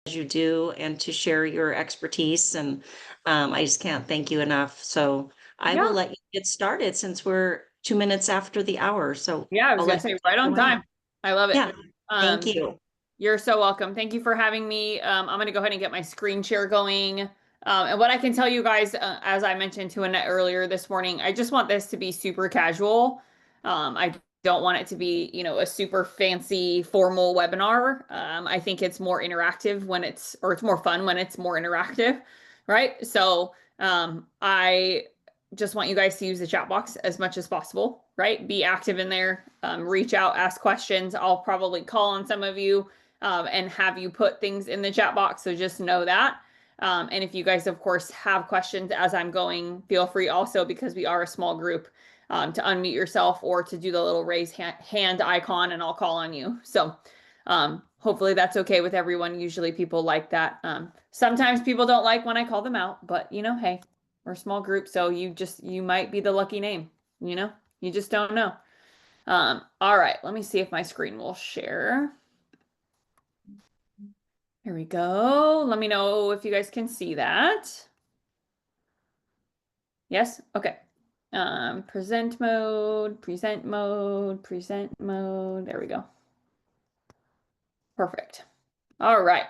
you do and to share your expertise. And I just can't thank you enough. So I will Yeah. let you get started since we're 2 minutes after the hour. So Yeah, I I'll was let gonna you say take right it on away. time. I love it. Yeah, thank Um, you. you're so welcome. Thank you for having me. I'm gonna go ahead and get my screen share going. And what I can tell you guys, as I mentioned to Annette earlier this morning, I just want this to be super casual. I don't want it to be, a super fancy formal webinar. I think it's more interactive when it's more fun when it's more interactive, right? So, I just want you guys to use the chat box as much as possible, right? Be active in there, reach out, ask questions. I'll probably call on some of you and have you put things in the chat box. So just know that. And if you guys, of course, have questions as I'm going, feel free also, because we are a small group, to unmute yourself or to do the little raise hand icon and I'll call on you. So hopefully that's okay with everyone. Usually people like that. Sometimes people don't like when I call them out, but hey, we're a small group, so you might be the lucky name, you know? You just don't know. All right, let me see if my screen will share. Here we go. Let me know if you guys can see that. Yes? Okay. Present mode, present mode, present mode. There we go. Perfect. All right.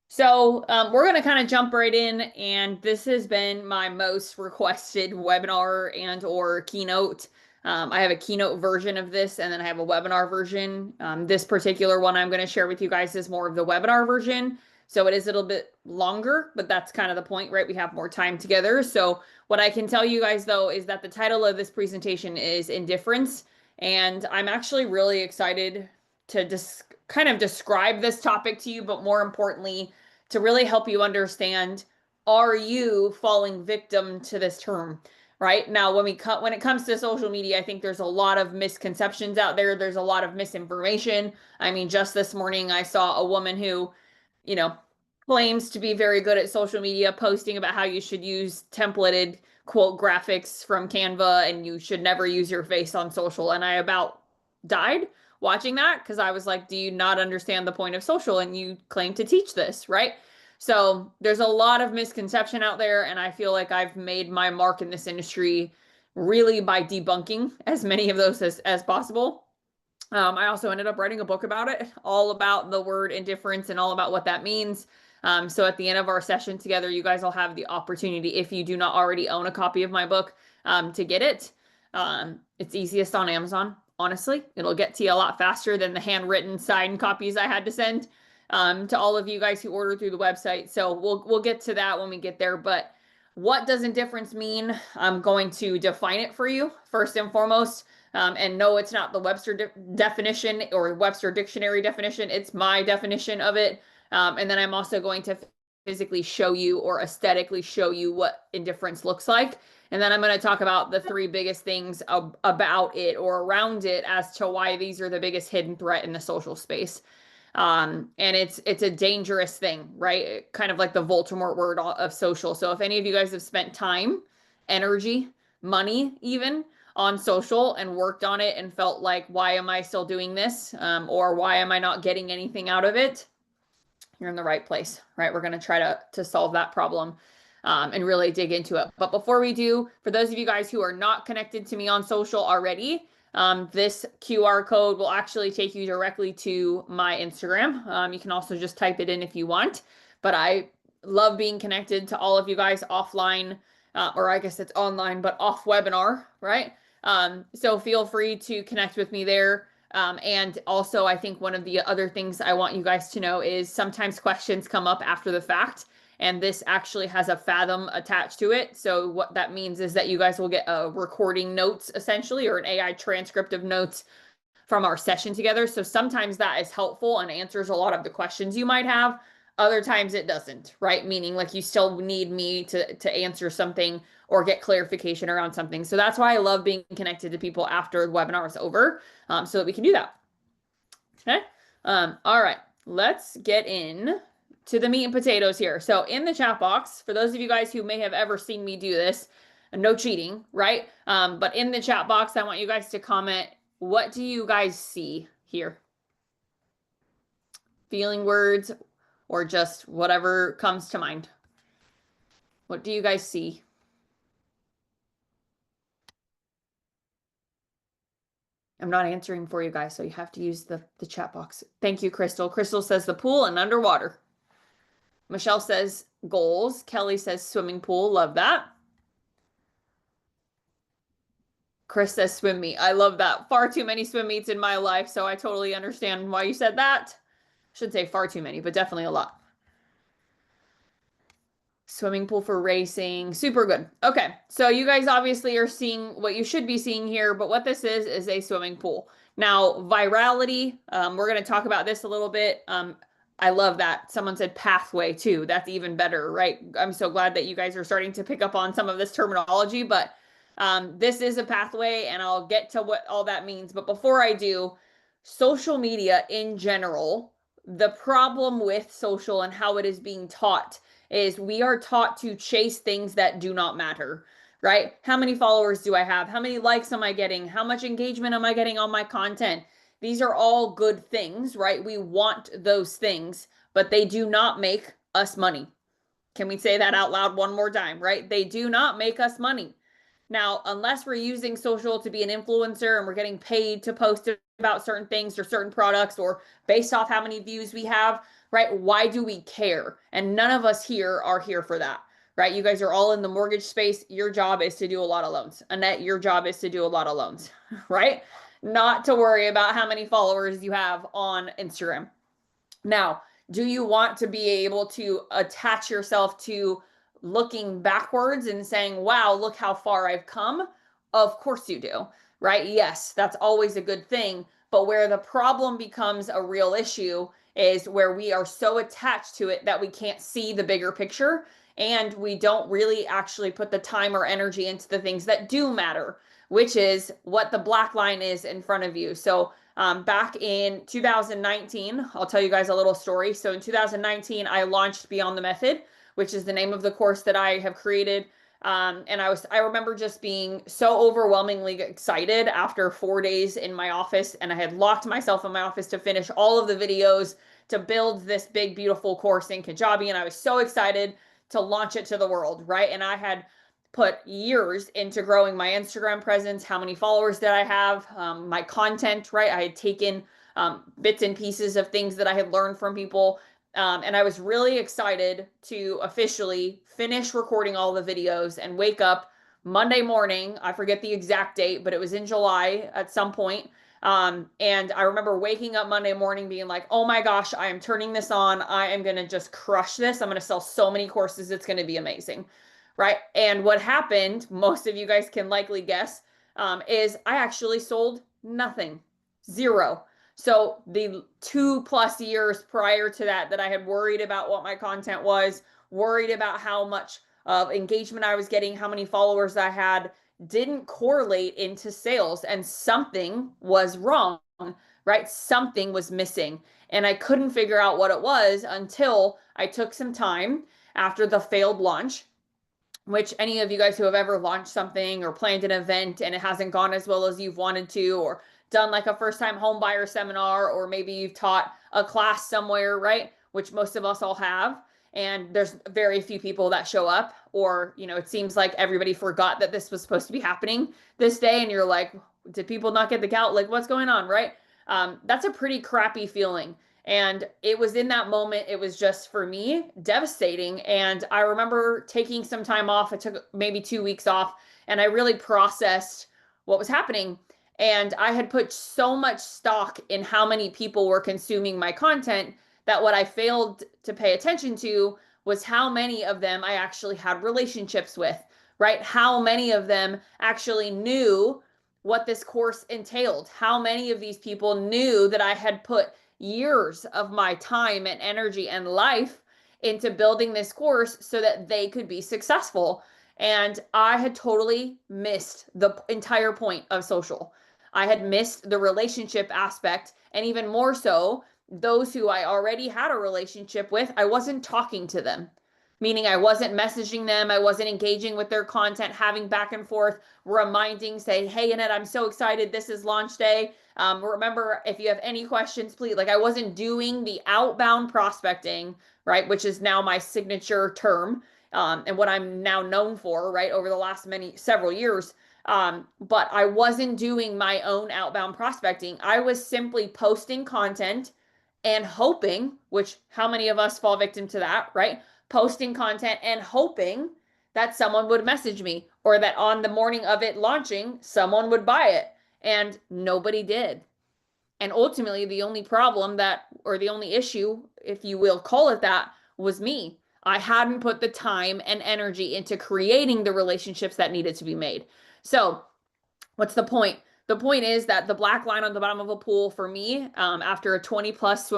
So we're going to kind of jump right in, and this has been my most requested webinar and or keynote. I have a keynote version of this, and then I have a webinar version. This particular one I'm going to share with you guys is more of the webinar version. So it is a little bit longer, but that's kind of the point, right? We have more time together. So what I can tell you guys, though, is that the title of this presentation is Indifference. And I'm actually really excited to just kind of describe this topic to you, but more importantly, to really help you understand, are you falling victim to this term? Right now, when it comes to social media, I think there's a lot of misconceptions out there. There's a lot of misinformation. I mean, just this morning, I saw a woman who, you know, claims to be very good at social media, posting about how you should use templated quote graphics from Canva and you should never use your face on social. And I about died watching that because I was like, do you not understand the point of social? And you claim to teach this, right? So there's a lot of misconception out there. And I feel like I've made my mark in this industry really by debunking as many of those as possible. I also ended up writing a book about it, all about the word indifference and all about what that means. So at the end of our session together, you guys will have the opportunity, if you do not already own a copy of my book, to get it. It's easiest on Amazon, honestly. It'll get to you a lot faster than the handwritten signed copies I had to send to all of you guys who order through the website. So we'll get to that when we get there. But what does indifference mean? I'm going to define it for you first and foremost. And no, it's not the Webster definition or Webster dictionary definition. It's my definition of it. And then I'm also going to physically show you or aesthetically show you what indifference looks like. And then I'm going to talk about the three biggest things about it or around it as to why these are the biggest hidden threat in the social space. And it's a dangerous thing, right? Kind of like the Voldemort word of social. So if any of you guys have spent time, energy, money, even on social and worked on it and felt like, why am I still doing this? Or why am I not getting anything out of it? You're in the right place, right? We're going to try to solve that problem and really dig into it. But before we do, for those of you guys who are not connected to me on social already, this QR code will actually take you directly to my Instagram. You can also just type it in if you want. But I love being connected to all of you guys offline, or I guess it's online, but off webinar, right? So feel free to connect with me there. And also, I think one of the other things I want you guys to know is sometimes questions come up after the fact, and this actually has a Fathom attached to it. So what that means is that you guys will get a recording notes essentially, or an AI transcript of notes from our session together. So sometimes that is helpful and answers a lot of the questions you might have. Other times it doesn't, right? Meaning like you still need me to answer something or get clarification around something. So that's why I love being connected to people after the webinar is over, so that we can do that. Okay. All right. Let's get in to the meat and potatoes here. So in the chat box, for those of you guys who may have ever seen me do this, no cheating, right? But in the chat box, I want you guys to comment, what do you guys see here? Feeling words. or just whatever comes to mind. What do you guys see? I'm not answering for you guys, so you have to use the chat box. Thank you, Crystal. Crystal says the pool and underwater. Michelle says goals. Kelly says swimming pool. Love that. Chris says swim meet. I love that. Far too many swim meets in my life, so I totally understand why you said that. Should say far too many, but definitely a lot. Swimming pool for racing. Super good. Okay. So you guys obviously are seeing what you should be seeing here, but what this is a swimming pool. Now, virality, we're going to talk about this a little bit. I love that. Someone said pathway too. That's even better, right? I'm so glad that you guys are starting to pick up on some of this terminology, but this is a pathway and I'll get to what all that means. But before I do, social media in general, the problem with social and how it is being taught is we are taught to chase things that do not matter, right? How many followers do I have? How many likes am I getting? How much engagement am I getting on my content? These are all good things, right? We want those things, but they do not make us money. Can we say that out loud one more time, right? They do not make us money. Now, unless we're using social to be an influencer and we're getting paid to post about certain things or certain products or based off how many views we have, right? Why do we care? And none of us here are here for that, right? You guys are all in the mortgage space. Your job is to do a lot of loans. Annette, your job is to do a lot of loans, right? Not to worry about how many followers you have on Instagram. Now, do you want to be able to attach yourself to looking backwards and saying, wow, look how far I've come? Of course you do, right? Yes, that's always a good thing. But where the problem becomes a real issue is where we are so attached to it that we can't see the bigger picture and we don't really actually put the time or energy into the things that do matter, which is what the black line is in front of you. So back in 2019, I'll tell you guys a little story. So in 2019, I launched Beyond the Method, which is the name of the course that I have created. And I remember just being so overwhelmingly excited after 4 days in my office, and I had locked myself in my office to finish all of the videos to build this big, beautiful course in Kajabi. And I was so excited to launch it to the world, right? And I had put years into growing my Instagram presence, how many followers did I have, my content, right? I had taken bits and pieces of things that I had learned from people. And I was really excited to officially finish recording all the videos and wake up Monday morning. I forget the exact date, but it was in July at some point. And I remember waking up Monday morning being like, oh my gosh, I am turning this on. I am going to just crush this. I'm going to sell so many courses. It's going to be amazing. Right. And what happened, most of you guys can likely guess, is I actually sold nothing, zero. So the 2+ years prior to that I had worried about what my content was, worried about how much of engagement I was getting, how many followers I had, didn't correlate into sales, and something was wrong, right? Something was missing. And I couldn't figure out what it was until I took some time after the failed launch, which any of you guys who have ever launched something or planned an event and it hasn't gone as well as you've wanted to, or done like a first time home buyer seminar, or maybe you've taught a class somewhere, right? Which most of us all have. And there's very few people that show up, or, it seems like everybody forgot that this was supposed to be happening this day. And you're like, did people not get the count? Like, what's going on, right? That's a pretty crappy feeling. And it was in that moment, it was just for me devastating. And I remember taking some time off. I took maybe 2 weeks off and I really processed what was happening. And I had put so much stock in how many people were consuming my content that what I failed to pay attention to was how many of them I actually had relationships with, right? How many of them actually knew what this course entailed? How many of these people knew that I had put years of my time and energy and life into building this course so that they could be successful? And I had totally missed the entire point of social. I had missed the relationship aspect, and even more so, those who I already had a relationship with, I wasn't talking to them. Meaning I wasn't messaging them, I wasn't engaging with their content, having back and forth, reminding, say, hey, Annette, I'm so excited. This is launch day. Remember, if you have any questions, please, like I wasn't doing the outbound prospecting, right, which is now my signature term, and what I'm now known for, right, over the last several years. But I wasn't doing my own outbound prospecting. I was simply posting content and hoping, which how many of us fall victim to that, right? Posting content and hoping that someone would message me or that on the morning of it launching, someone would buy it. And nobody did. And ultimately, the only problem that, or the only issue, if you will call it that, was me. I hadn't put the time and energy into creating the relationships that needed to be made. So, what's the point? The point is that the black line on the bottom of a pool for me, after a 20 plus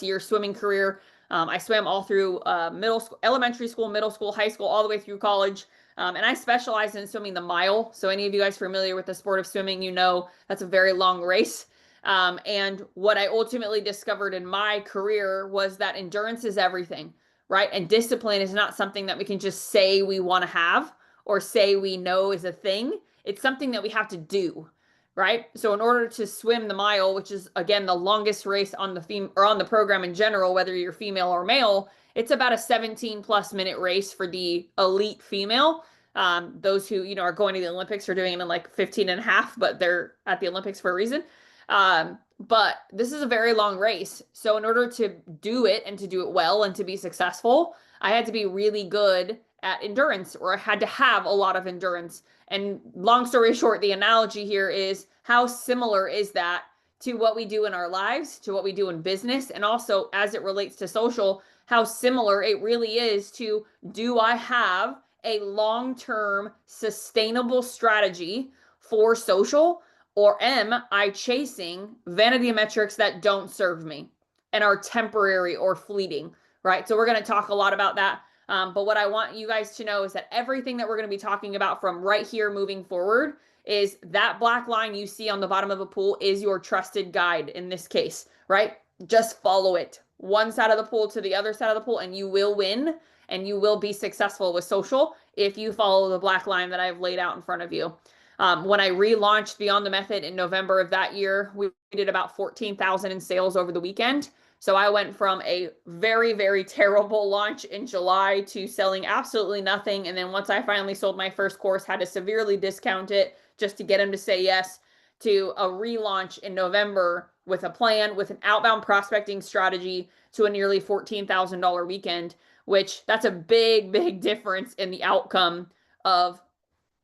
year swimming career, I swam all through middle school, elementary school, middle school, high school, all the way through college. And I specialize in swimming the mile. So any of you guys familiar with the sport of swimming, you know that's a very long race. And what I ultimately discovered in my career was that endurance is everything, right? And discipline is not something that we can just say we want to have or say we know is a thing. It's something that we have to do, right? So in order to swim the mile, which is again the longest race on the or on the program in general, whether you're female or male, it's about a 17+ minute race for the elite female. Those who, are going to the Olympics are doing it in like 15 and a half, but they're at the Olympics for a reason. But this is a very long race. So in order to do it and to do it well and to be successful, I had to be really good at endurance, or I had to have a lot of endurance. And long story short, the analogy here is how similar is that to what we do in our lives, to what we do in business, and also as it relates to social, how similar it really is to, do I have a long-term sustainable strategy for social, or am I chasing vanity metrics that don't serve me and are temporary or fleeting, right? So we're going to talk a lot about that. But what I want you guys to know is that everything that we're going to be talking about from right here moving forward is that black line you see on the bottom of the pool is your trusted guide in this case, right? Just follow it. One side of the pool to the other side of the pool, and you will win and you will be successful with social if you follow the black line that I've laid out in front of you. When I relaunched Beyond the Method in November of that year, we did about 14,000 in sales over the weekend. So I went from a very, very terrible launch in July to selling absolutely nothing. And then once I finally sold my first course, had to severely discount it just to get him to say yes, to a relaunch in November with a plan, with an outbound prospecting strategy, to a nearly $14,000 weekend, which that's a big, big difference in the outcome of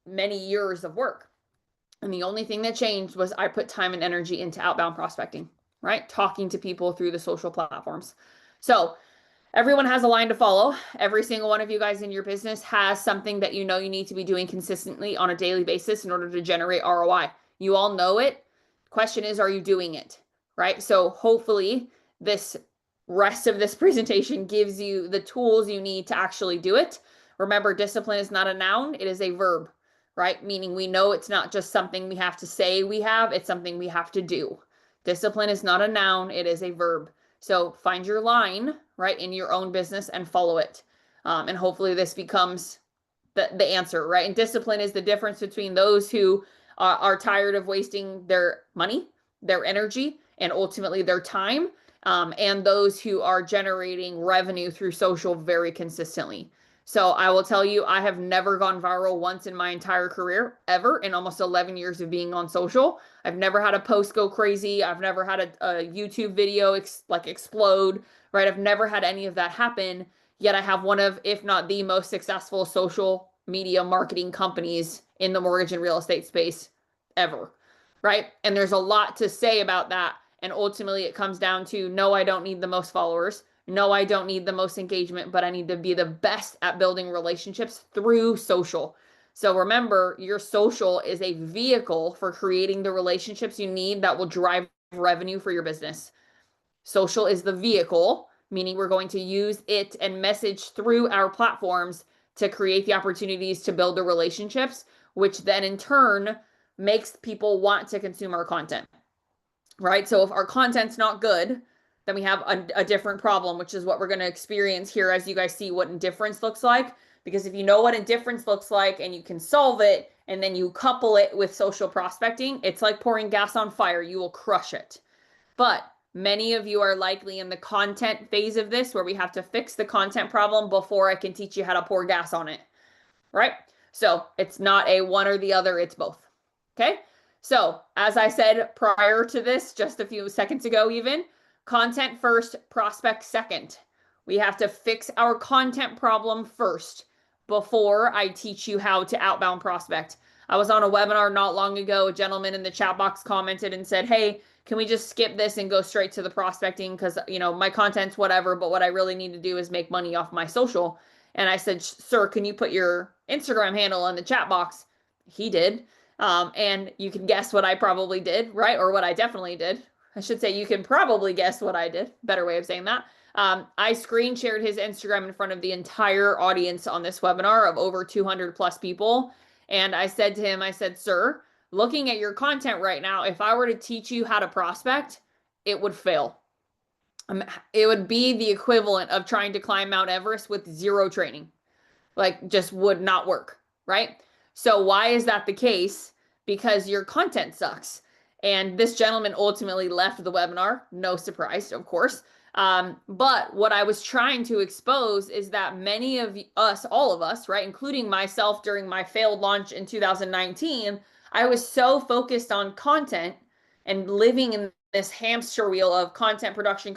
many years of work. And the only thing that changed was I put time and energy into outbound prospecting, right? Talking to people through the social platforms. So everyone has a line to follow. Every single one of you guys in your business has something that you know you need to be doing consistently on a daily basis in order to generate ROI. You all know it. Question is, are you doing it? Right? So hopefully this rest of this presentation gives you the tools you need to actually do it. Remember, discipline is not a noun, it is a verb, right? Meaning we know it's not just something we have to say we have, it's something we have to do. Discipline is not a noun, it is a verb. So find your line, right, in your own business and follow it. And hopefully this becomes the answer, right? And discipline is the difference between those who are tired of wasting their money, their energy, and ultimately their time, and those who are generating revenue through social very consistently. So I will tell you, I have never gone viral once in my entire career, ever, in almost 11 years of being on social. I've never had a post go crazy. I've never had a YouTube video explode, right? I've never had any of that happen. Yet I have one of, if not the most successful social media marketing companies in the mortgage and real estate space ever, right? And there's a lot to say about that. And ultimately it comes down to, no, I don't need the most followers. No, I don't need the most engagement, but I need to be the best at building relationships through social. So remember, your social is a vehicle for creating the relationships you need that will drive revenue for your business. Social is the vehicle, meaning we're going to use it and message through our platforms to create the opportunities to build the relationships, which then in turn makes people want to consume our content, right? So if our content's not good, then we have a different problem, which is what we're going to experience here as you guys see what indifference looks like. Because if you know what indifference looks like and you can solve it and then you couple it with social prospecting, it's like pouring gas on fire. You will crush it. But many of you are likely in the content phase of this where we have to fix the content problem before I can teach you how to pour gas on it, right? So it's not a one or the other, it's both. Okay. So as I said prior to this, just a few seconds ago, even content first, prospect second. We have to fix our content problem first before I teach you how to outbound prospect. I was on a webinar not long ago. A gentleman in the chat box commented and said, hey, can we just skip this and go straight to the prospecting? Because, you know, my content's whatever, but what I really need to do is make money off my social. And I said, sir, can you put your Instagram handle in the chat box? He did. And you can guess what I probably did, right? Or what I definitely did. I should say you can probably guess what I did. Better way of saying that. I screen shared his Instagram in front of the entire audience on this webinar of over 200 plus people. And I said to him, I said, sir, looking at your content right now, if I were to teach you how to prospect, it would fail. It would be the equivalent of trying to climb Mount Everest with zero training. Like, just would not work, right? So why is that the case? Because your content sucks. And this gentleman ultimately left the webinar. No surprise, of course. But what I was trying to expose is that many of us, all of us, right, including myself during my failed launch in 2019, I was so focused on content and living in this hamster wheel of content production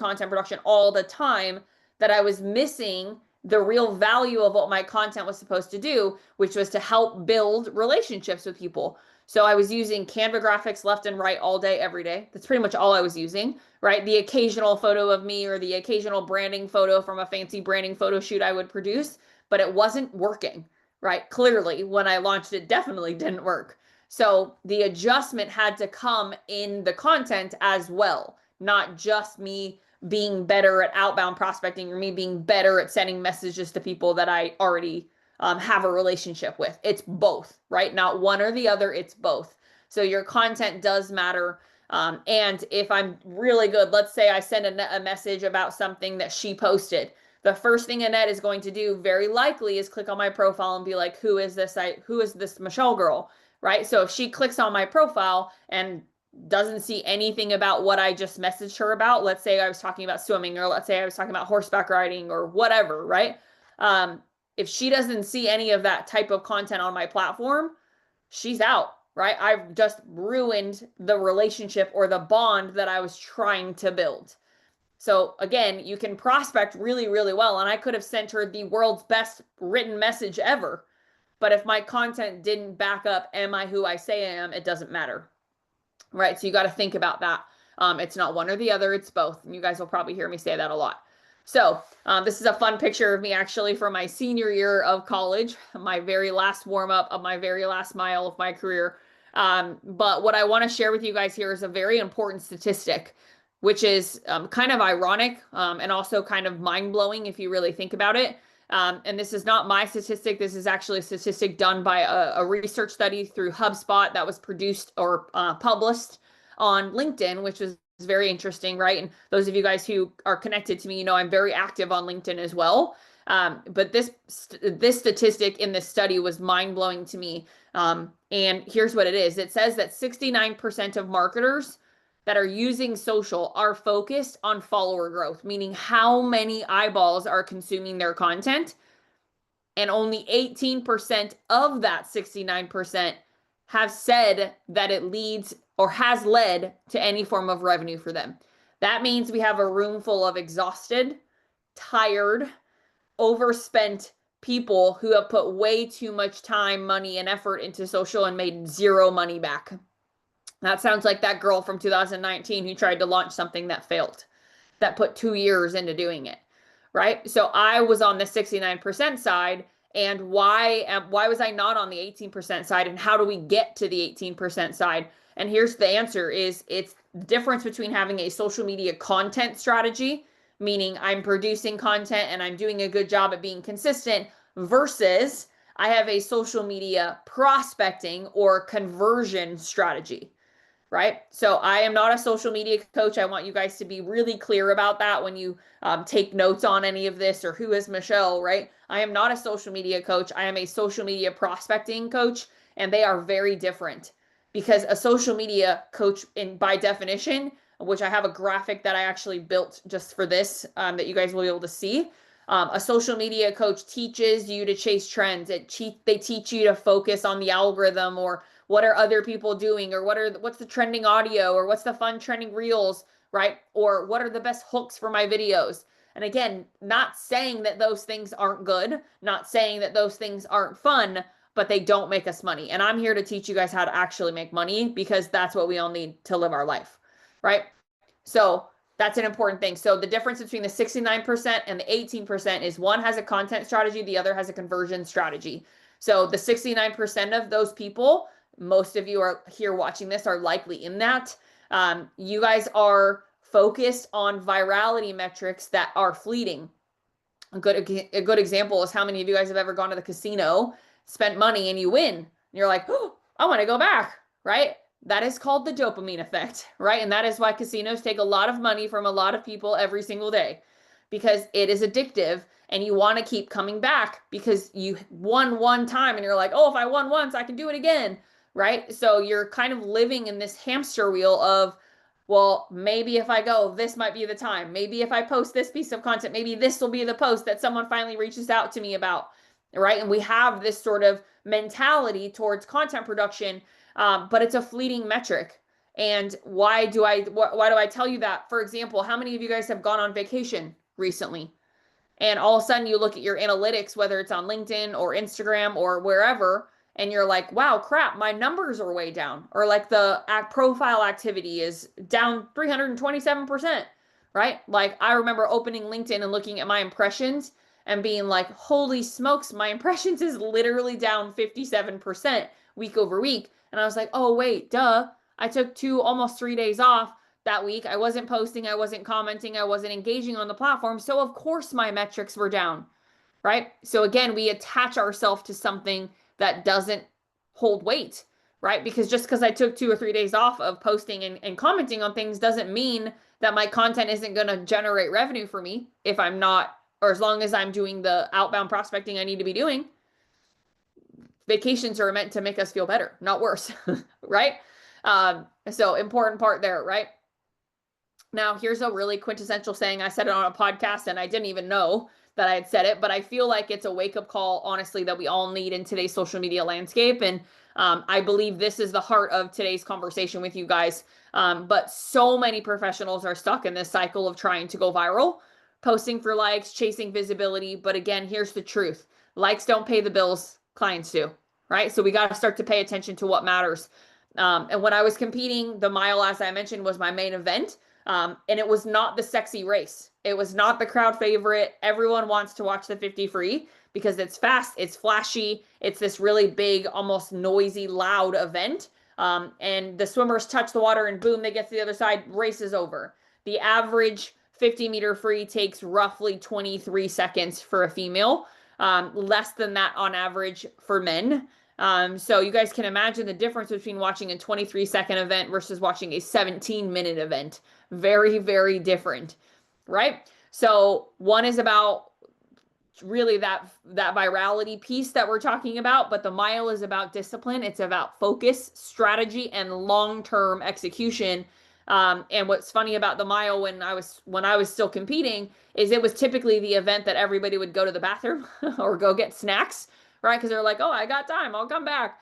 all the time that I was missing the real value of what my content was supposed to do, which was to help build relationships with people. So I was using Canva graphics left and right all day, every day. That's pretty much all I was using, right? The occasional photo of me or the occasional branding photo from a fancy branding photo shoot I would produce, but it wasn't working, right? Clearly, when I launched it, definitely didn't work. So the adjustment had to come in the content as well, not just me being better at outbound prospecting or me being better at sending messages to people that I already have a relationship with. It's both, right? Not one or the other, it's both. So your content does matter. And if I'm really good, let's say I send a message about something that she posted. The first thing Annette is going to do very likely is click on my profile and be like, who is this Michelle girl, right? So if she clicks on my profile and doesn't see anything about what I just messaged her about, let's say I was talking about swimming, or let's say I was talking about horseback riding or whatever, right? If she doesn't see any of that type of content on my platform, she's out, right? I've just ruined the relationship or the bond that I was trying to build. So again, you can prospect really, really well. And I could have sent her the world's best written message ever. But if my content didn't back up, am I who I say I am, it doesn't matter. Right? So you got to think about that. It's not one or the other, it's both. And you guys will probably hear me say that a lot. So this is a fun picture of me actually from my senior year of college, my very last warm up of my very last mile of my career. But what I want to share with you guys here is a very important statistic, which is kind of ironic and also kind of mind blowing if you really think about it. And this is not my statistic. This is actually a statistic done by a research study through HubSpot that was produced or published on LinkedIn, which was very interesting, right? And those of you guys who are connected to me, you know I'm very active on LinkedIn as well. But this statistic in this study was mind-blowing to me. And here's what it is. It says that 69% of marketers that are using social are focused on follower growth, meaning how many eyeballs are consuming their content. And only 18% of that 69% have said that it leads or has led to any form of revenue for them. That means we have a room full of exhausted, tired, overspent people who have put way too much time, money, and effort into social and made zero money back. That sounds like that girl from 2019 who tried to launch something that failed, that put 2 years into doing it, right? So I was on the 69% side. And why was I not on the 18% side? And how do we get to the 18% side? And here's the answer is it's the difference between having a social media content strategy, meaning I'm producing content and I'm doing a good job at being consistent, versus I have a social media prospecting or conversion strategy. Right? So I am not a social media coach. I want you guys to be really clear about that when you take notes on any of this, or who is Michelle, right? I am not a social media coach. I am a social media prospecting coach. and they are very different because a social media coach, in by definition, which I have a graphic that I actually built just for this that you guys will be able to see. A social media coach teaches you to chase trends. They teach you to focus on the algorithm, or what are other people doing, or what's the trending audio, or what's the fun trending reels, right? Or what are the best hooks for my videos? And again, not saying that those things aren't good, not saying that those things aren't fun, but they don't make us money. And I'm here to teach you guys how to actually make money, because that's what we all need to live our life, right? So that's an important thing. So the difference between the 69% and the 18% is one has a content strategy, the other has a conversion strategy. So the 69% of those people, most of you are here watching this, are likely in that. You guys are focused on virality metrics that are fleeting. A good example is how many of you guys have ever gone to the casino, spent money, and you win. And you're like, oh, I want to go back, right? That is called the dopamine effect, right? And that is why casinos take a lot of money from a lot of people every single day, because it is addictive and you want to keep coming back because you won one time and you're like, oh, if I won once, I can do it again, right? So you're kind of living in this hamster wheel of, well, maybe if I go, this might be the time. Maybe if I post this piece of content, maybe this will be the post that someone finally reaches out to me about, right? And we have this sort of mentality towards content production, but it's a fleeting metric. And why do I tell you that? For example, how many of you guys have gone on vacation recently? And all of a sudden you look at your analytics, whether it's on LinkedIn or Instagram or wherever, and you're like, wow, crap, my numbers are way down. Or like the profile activity is down 327%, right? Like I remember opening LinkedIn and looking at my impressions and being like, holy smokes, my impressions is literally down 57% week over week. And I was like, oh, wait, duh. I took almost 3 days off that week. I wasn't posting, I wasn't commenting, I wasn't engaging on the platform. So of course my metrics were down, right? So again, we attach ourselves to something that doesn't hold weight, right? Because just because I took 2 or 3 days off of posting and commenting on things doesn't mean that my content isn't going to generate revenue for me if I'm not, or as long as I'm doing the outbound prospecting I need to be doing. Vacations are meant to make us feel better, not worse, right? So important part there, right? Now, here's a really quintessential saying. I said it on a podcast and I didn't even know that I had said it, but I feel like it's a wake-up call, honestly, that we all need in today's social media landscape. And I believe this is the heart of today's conversation with you guys. But so many professionals are stuck in this cycle of trying to go viral, posting for likes, chasing visibility. But again, here's the truth. Likes don't pay the bills, clients do, right? So we got to start to pay attention to what matters. And when I was competing, the mile, as I mentioned, was my main event. And it was not the sexy race. It was not the crowd favorite. Everyone wants to watch the 50 free because it's fast, it's flashy, it's this really big, almost noisy, loud event. And the swimmers touch the water and boom, they get to the other side, race is over. The average 50-meter free takes roughly 23 seconds for a female, less than that on average for men. So you guys can imagine the difference between watching a 23-second event versus watching a 17-minute event. Very, very different, right? So one is about really that virality piece that we're talking about, but the mile is about discipline. It's about focus, strategy, and long-term execution. And what's funny about the mile when I was still competing is it was typically the event that everybody would go to the bathroom or go get snacks, right? Because they're like, oh, I got time, I'll come back.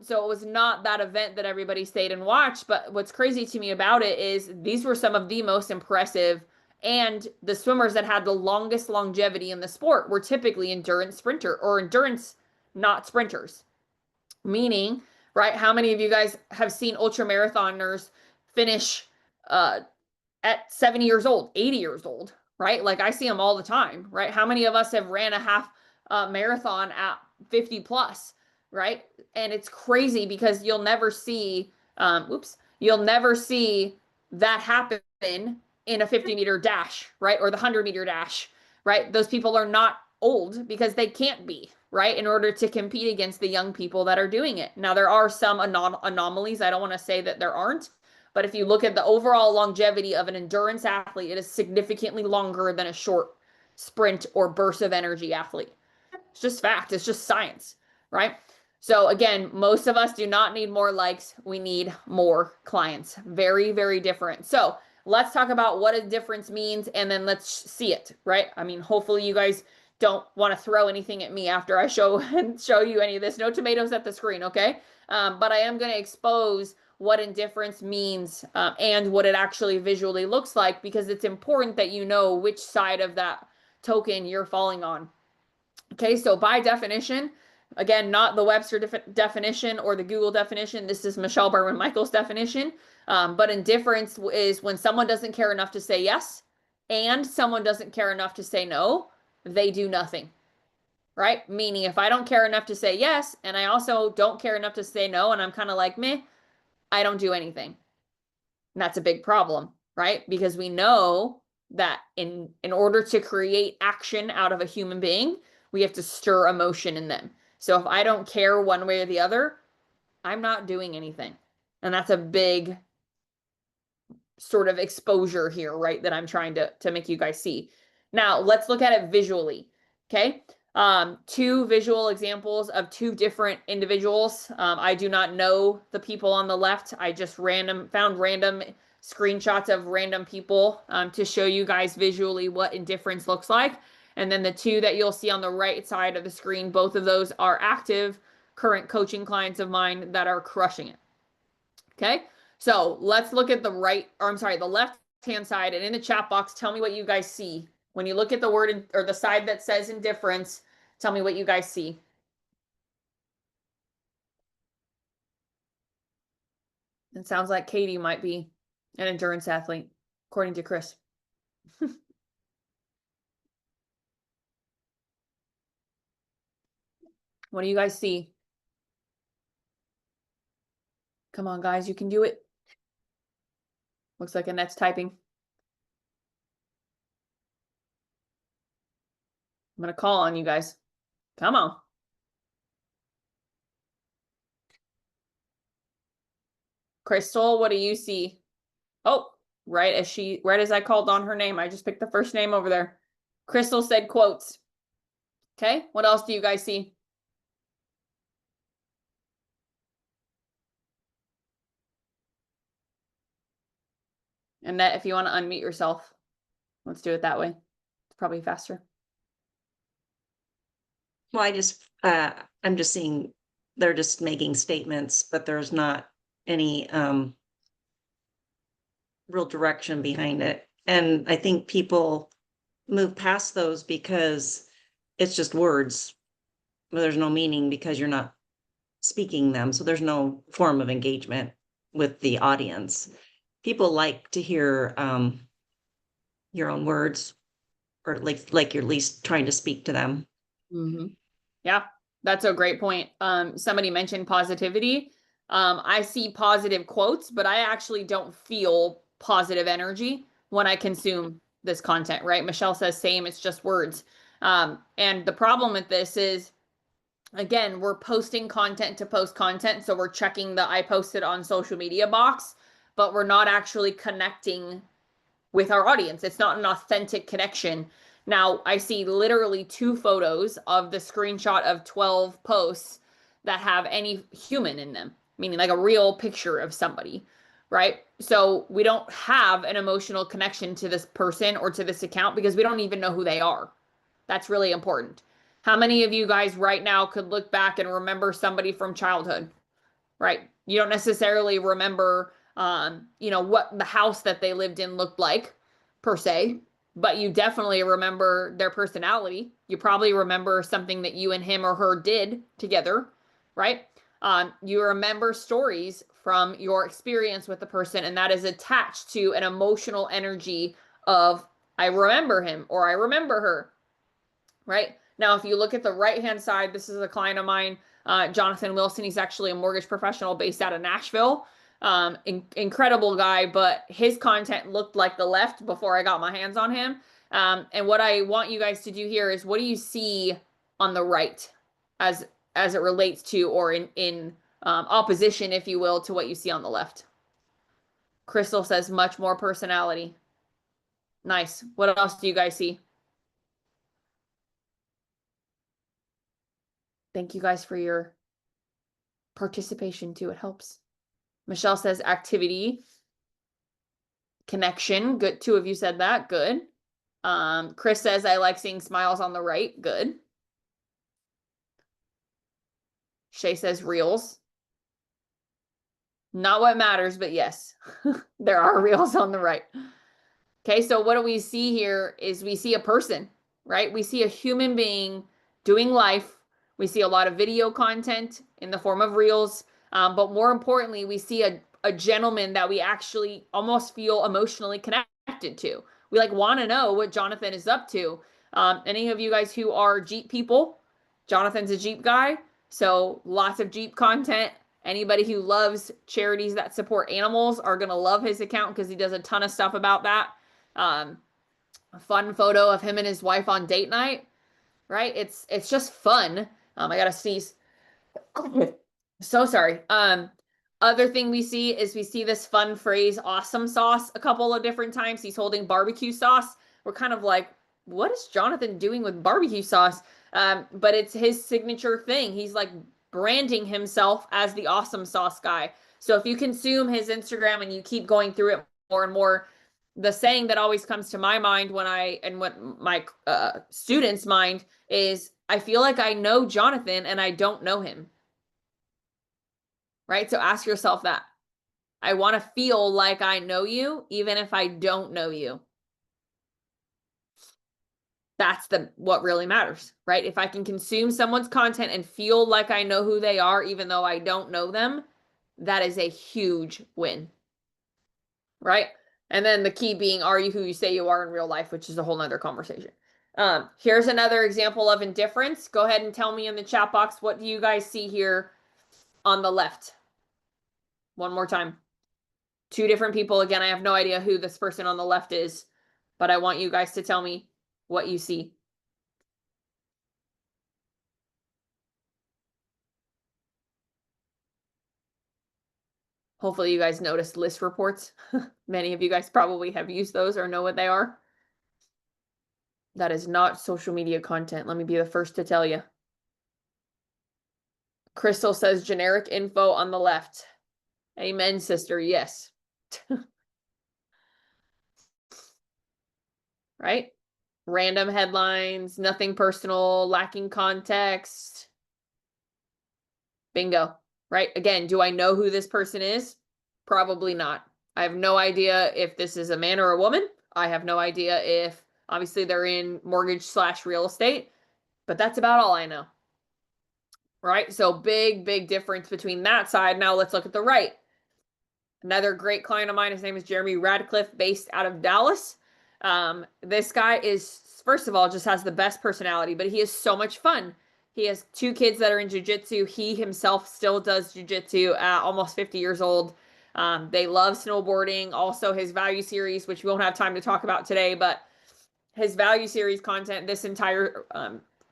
So it was not that event that everybody stayed and watched. But what's crazy to me about it is these were some of the most impressive, and the swimmers that had the longest longevity in the sport were typically endurance sprinter or endurance, not sprinters. Meaning, right, how many of you guys have seen ultra marathoners finish at 70 years old, 80 years old, right? Like I see them all the time, right? How many of us have ran a half marathon at 50 plus, right? And it's crazy because you'll never see, you'll never see that happen in a 50-meter dash, right? Or the 100-meter dash, right? Those people are not old because they can't be, right? In order to compete against the young people that are doing it. Now, there are some anomalies. I don't want to say that there aren't, but if you look at the overall longevity of an endurance athlete, it is significantly longer than a short sprint or burst of energy athlete. It's just fact. It's just science, right? So again, most of us do not need more likes. We need more clients. Very, very different. So let's talk about what a difference means and then let's see it, right? I mean, hopefully you guys don't want to throw anything at me after I show you any of this. No tomatoes at the screen, okay? But I am going to expose what indifference means and what it actually visually looks like, because it's important that you know which side of that token you're falling on. Okay, so by definition, again, not the Webster definition or the Google definition. This is Michelle Berman Michaels' definition. But indifference is when someone doesn't care enough to say yes and someone doesn't care enough to say no, they do nothing, right? Meaning if I don't care enough to say yes and I also don't care enough to say no and I'm kind of like meh, I don't do anything. And that's a big problem, right? Because we know that in order to create action out of a human being, we have to stir emotion in them. So if I don't care one way or the other, I'm not doing anything. And that's a big sort of exposure here, right? That I'm trying to make you guys see. Now, let's look at it visually. Okay. Two visual examples of two different individuals. I do not know the people on the left. I just found random screenshots of random people to show you guys visually what indifference looks like. And then the two that you'll see on the right side of the screen, both of those are active current coaching clients of mine that are crushing it. Okay. So let's look at the the left-hand side, and in the chat box, tell me what you guys see. When you look at the word or the side that says indifference, tell me what you guys see. It sounds like Katie might be an endurance athlete, according to Chris. What do you guys see? Come on, guys, you can do it. Looks like Annette's typing. I'm going to call on you guys. Come on. Crystal, what do you see? Oh, right as I called on her name, I just picked the first name over there. Crystal said quotes. Okay, what else do you guys see? Annette, if you want to unmute yourself, let's do it that way. It's probably faster. Well, I'm just seeing they're just making statements, but there's not any real direction behind it. And I think people move past those because it's just words. There's no meaning because you're not speaking them. So there's no form of engagement with the audience. People like to hear your own words, or like you're at least trying to speak to them. Mm-hmm. Yeah, that's a great point. Somebody mentioned positivity. I see positive quotes, but I actually don't feel positive energy when I consume this content, right? Michelle says same, it's just words. And the problem with this is, again, we're posting content to post content. So we're checking the I posted on social media box, but we're not actually connecting with our audience. It's not an authentic connection. Now, I see literally 2 photos of the screenshot of 12 posts that have any human in them, meaning like a real picture of somebody, right? So we don't have an emotional connection to this person or to this account because we don't even know who they are. That's really important. How many of you guys right now could look back and remember somebody from childhood, right? You don't necessarily remember, what the house that they lived in looked like per se, but you definitely remember their personality. You probably remember something that you and him or her did together, right? You remember stories from your experience with the person, and that is attached to an emotional energy of, I remember him or I remember her, right? Now, if you look at the right-hand side, this is a client of mine, Jonathan Wilson. He's actually a mortgage professional based out of Nashville. Incredible guy, but his content looked like the left before I got my hands on him. And what I want you guys to do here is, what do you see on the right as it relates to, or in opposition, if you will, to what you see on the left? Crystal says much more personality. Nice. What else do you guys see? Thank you guys for your Participation too, it helps. Michelle says activity. Connection. Good. Two of you said that. Good. Chris says, I like seeing smiles on the right. Good. Shay says reels. Not what matters, but yes, there are reels on the right. Okay, so what do we see here is we see a person, right? We see a human being doing life. We see a lot of video content in the form of reels. But more importantly, we see a gentleman that we actually almost feel emotionally connected to. We like want to know what Jonathan is up to. Any of you guys who are Jeep people, Jonathan's a Jeep guy. So lots of Jeep content. Anybody who loves charities that support animals are going to love his account because he does a ton of stuff about that. A fun photo of him and his wife on date night, right? It's just fun. I gotta sneeze. So sorry. Other thing we see is we see this fun phrase, awesome sauce, a couple of different times. He's holding barbecue sauce. We're kind of like, what is Jonathan doing with barbecue sauce? But it's his signature thing. He's like branding himself as the awesome sauce guy. So if you consume his Instagram and you keep going through it more and more, the saying that always comes to my mind and what my students' mind is, I feel like I know Jonathan and I don't know him. Right? So ask yourself that. I want to feel like I know you, even if I don't know you. That's what really matters, right? If I can consume someone's content and feel like I know who they are, even though I don't know them, that is a huge win, right? And then the key being, are you who you say you are in real life, which is a whole nother conversation. Here's another example of indifference. Go ahead and tell me in the chat box, what do you guys see here on the left? One more time. Two different people. Again, I have no idea who this person on the left is, but I want you guys to tell me what you see. Hopefully you guys noticed list reports. Many of you guys probably have used those or know what they are. That is not social media content. Let me be the first to tell you. Crystal says generic info on the left. Amen, sister. Yes. Right? Random headlines, nothing personal, lacking context. Bingo. Right? Again, do I know who this person is? Probably not. I have no idea if this is a man or a woman. I have no idea if obviously they're in mortgage/real estate, but that's about all I know. Right? So big difference between that side. Now let's look at the right. Another great client of mine, his name is Jeremy Radcliffe, based out of Dallas. This guy is, first of all, just has the best personality, but he is so much fun. He has two kids that are in jiu-jitsu. He himself still does jiu-jitsu at almost 50 years old. They love snowboarding. Also, his value series, which we won't have time to talk about today, but his value series content, this entire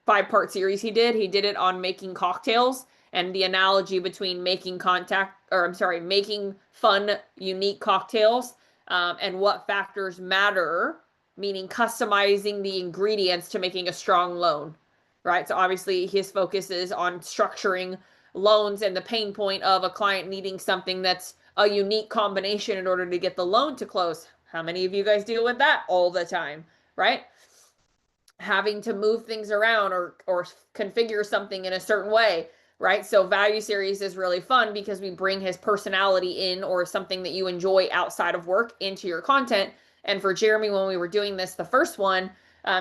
5-part series he did it on making cocktails and the analogy between making making fun, unique cocktails and what factors matter, meaning customizing the ingredients to making a strong loan, right? So obviously his focus is on structuring loans and the pain point of a client needing something that's a unique combination in order to get the loan to close. How many of you guys deal with that all the time, right? Having to move things around or configure something in a certain way, right? So value series is really fun because we bring his personality in or something that you enjoy outside of work into your content. And for Jeremy, when we were doing this, the first one,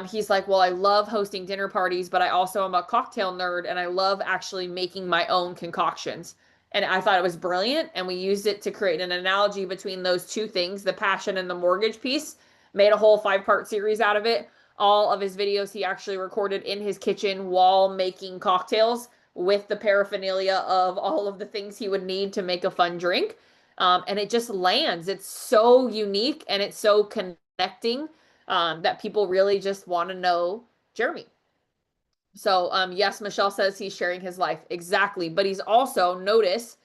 he's like, well, I love hosting dinner parties, but I also am a cocktail nerd and I love actually making my own concoctions. And I thought it was brilliant. And we used it to create an analogy between those two things, the passion and the mortgage piece, made a whole 5-part series out of it. All of his videos he actually recorded in his kitchen while making cocktails with the paraphernalia of all of the things he would need to make a fun drink. And it just lands. It's so unique and it's so connecting that people really just want to know Jeremy. So yes, Michelle says he's sharing his life. Exactly. But he's also, notice,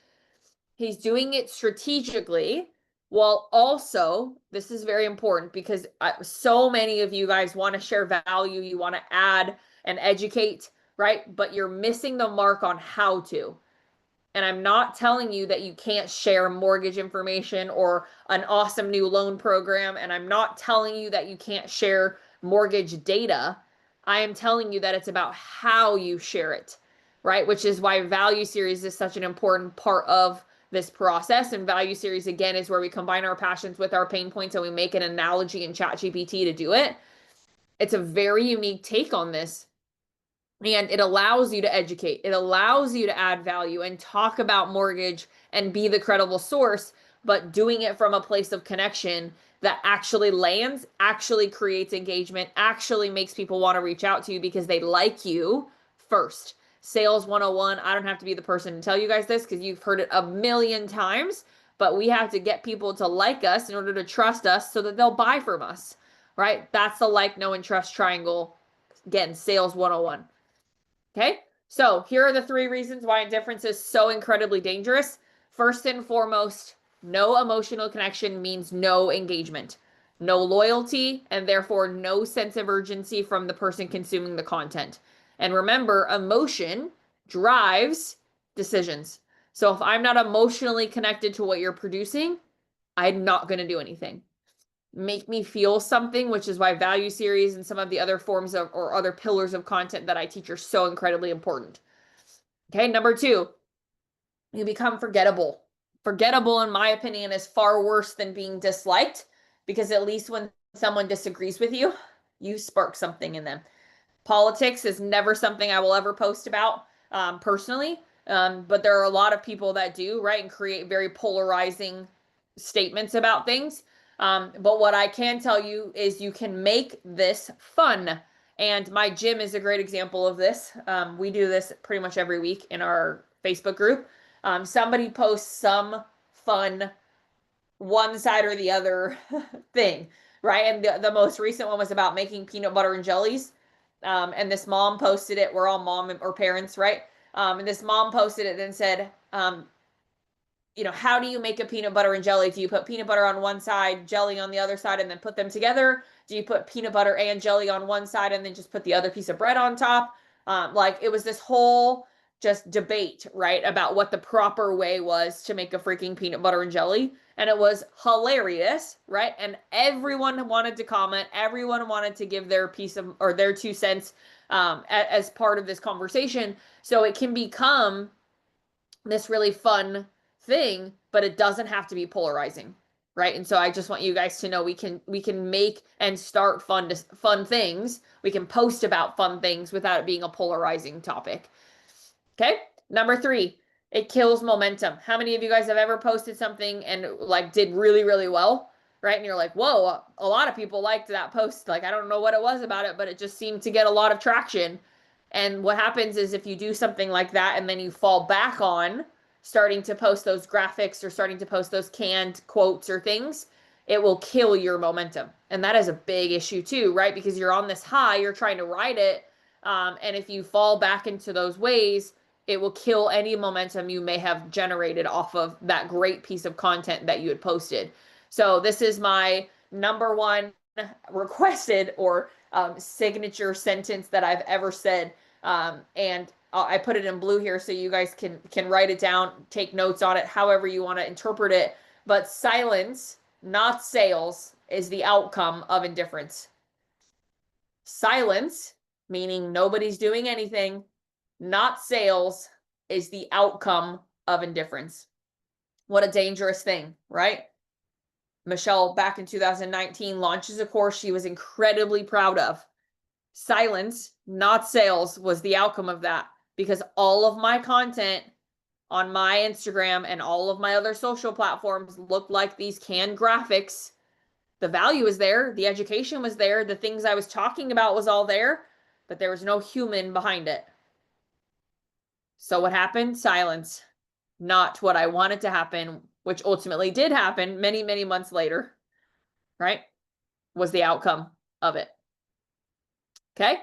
he's doing it strategically while also, this is very important because so many of you guys want to share value, you want to add and educate, right? But you're missing the mark on how to. And I'm not telling you that you can't share mortgage information or an awesome new loan program. And I'm not telling you that you can't share mortgage data. I am telling you that it's about how you share it, right? Which is why value series is such an important part of this process. And value series, again, is where we combine our passions with our pain points and we make an analogy in ChatGPT to do it. It's a very unique take on this. And it allows you to educate. It allows you to add value and talk about mortgage and be the credible source, but doing it from a place of connection that actually lands, actually creates engagement, actually makes people want to reach out to you because they like you first. Sales 101, I don't have to be the person to tell you guys this because you've heard it a million times, but we have to get people to like us in order to trust us so that they'll buy from us, right? That's the like, know, and trust triangle. Again, sales 101. Okay, so here are the 3 reasons why indifference is so incredibly dangerous. First and foremost, no emotional connection means no engagement, no loyalty, and therefore no sense of urgency from the person consuming the content. And remember, emotion drives decisions. So if I'm not emotionally connected to what you're producing, I'm not going to do anything. Make me feel something, which is why value series and some of the other forms of or other pillars of content that I teach are so incredibly important. Okay, number 2, you become forgettable. Forgettable, in my opinion, is far worse than being disliked because at least when someone disagrees with you, you spark something in them. Politics is never something I will ever post about personally, but there are a lot of people that do, right, and create very polarizing statements about things. But what I can tell you is you can make this fun. And my gym is a great example of this. We do this pretty much every week in our Facebook group. Somebody posts some fun one side or the other thing, right? And the most recent one was about making peanut butter and jellies. And this mom posted it. We're all mom or parents, right? And this mom posted it and said, how do you make a peanut butter and jelly? Do you put peanut butter on one side, jelly on the other side, and then put them together? Do you put peanut butter and jelly on one side and then just put the other piece of bread on top? Like it was this whole just debate, right, about what the proper way was to make a freaking peanut butter and jelly. And it was hilarious, right? And everyone wanted to comment. Everyone wanted to give their piece of or their 2 cents as part of this conversation. So it can become this really fun thing, but it doesn't have to be polarizing, right? And so I just want you guys to know we can make and start fun things. We can post about fun things without it being a polarizing topic. Okay? Number 3, it kills momentum. How many of you guys have ever posted something and like did really, really well, right? And you're like, whoa, a lot of people liked that post. Like, I don't know what it was about it, but it just seemed to get a lot of traction. And what happens is if you do something like that and then you fall back on starting to post those graphics or starting to post those canned quotes or things, it will kill your momentum. And that is a big issue too, right? Because you're on this high, you're trying to ride it. And if you fall back into those ways, it will kill any momentum you may have generated off of that great piece of content that you had posted. So this is my number 1 requested or signature sentence that I've ever said. And I put it in blue here so you guys can write it down, take notes on it, however you want to interpret it. But silence, not sales, is the outcome of indifference. Silence, meaning nobody's doing anything, not sales, is the outcome of indifference. What a dangerous thing, right? Michelle, back in 2019, launches a course she was incredibly proud of. Silence, not sales, was the outcome of that because all of my content on my Instagram and all of my other social platforms looked like these canned graphics. The value was there, the education was there, the things I was talking about was all there, but there was no human behind it. So what happened? Silence. Not what I wanted to happen, which ultimately did happen many, many months later, right? Was the outcome of it. Okay?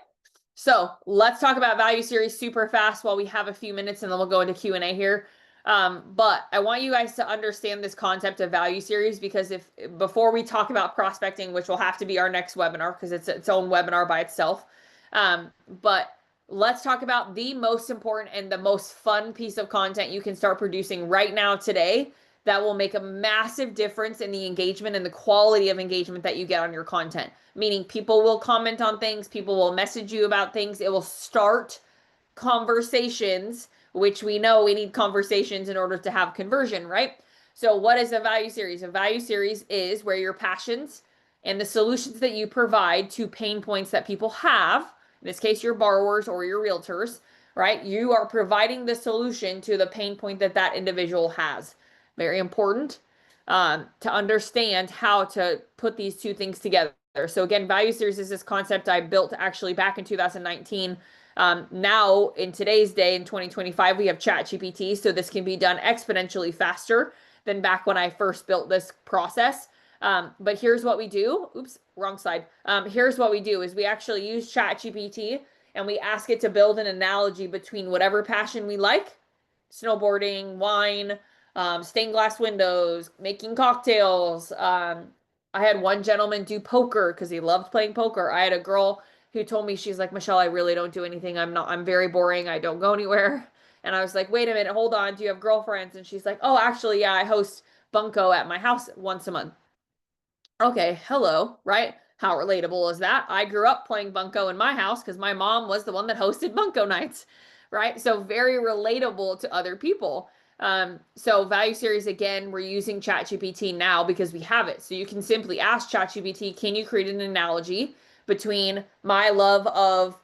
So let's talk about value series super fast while we have a few minutes and then we'll go into Q&A here. But I want you guys to understand this concept of value series because before we talk about prospecting, which will have to be our next webinar because it's its own webinar by itself. But let's talk about the most important and the most fun piece of content you can start producing right now today that will make a massive difference in the engagement and the quality of engagement that you get on your content. Meaning people will comment on things, people will message you about things, it will start conversations, which we know we need conversations in order to have conversion, right? So what is a value series? A value series is where your passions and the solutions that you provide to pain points that people have, in this case, your borrowers or your realtors, right? You are providing the solution to the pain point that that individual has. Very important to understand how to put these two things together. So again, value series is this concept I built actually back in 2019. Now in today's day in 2025, we have ChatGPT, so this can be done exponentially faster than back when I first built this process. But here's what we do. Oops, wrong slide. Here's what we do is we actually use ChatGPT and we ask it to build an analogy between whatever passion we like, snowboarding, wine, stained glass windows, making cocktails. I had one gentleman do poker because he loved playing poker. I had a girl who told me, she's like, Michelle, I really don't do anything. I'm very boring. I don't go anywhere. And I was like, wait a minute, hold on. Do you have girlfriends? And she's like, oh, actually, yeah, I host bunko at my house once a month. Okay, hello, right? How relatable is that? I grew up playing bunko in my house because my mom was the one that hosted bunko nights, right? So very relatable to other people. So value series, again, we're using ChatGPT now because we have it. So you can simply ask ChatGPT, can you create an analogy between my love of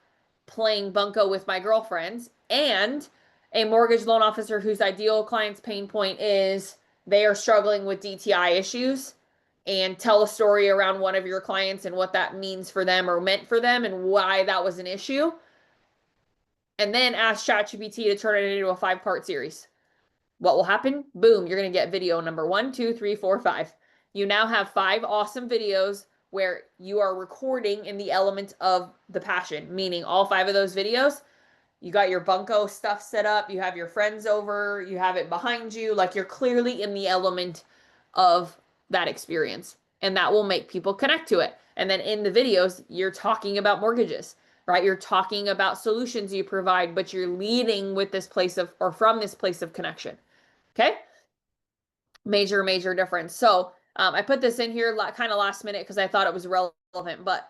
playing bunko with my girlfriends and a mortgage loan officer whose ideal client's pain point is they are struggling with DTI issues, and tell a story around one of your clients and what that means for them or meant for them and why that was an issue. And then ask ChatGPT to turn it into a 5-part series. What will happen? Boom, you're going to get video number 1, 2, 3, 4, 5. You now have 5 awesome videos where you are recording in the element of the passion, meaning all 5 of those videos, you got your bunko stuff set up, you have your friends over, you have it behind you, like you're clearly in the element of that experience. And that will make people connect to it. And then in the videos, you're talking about mortgages, right? You're talking about solutions you provide, but you're leading with this place of, or from this place of connection. Okay. Major, major difference. So I put this in here kind of last minute because I thought it was relevant, but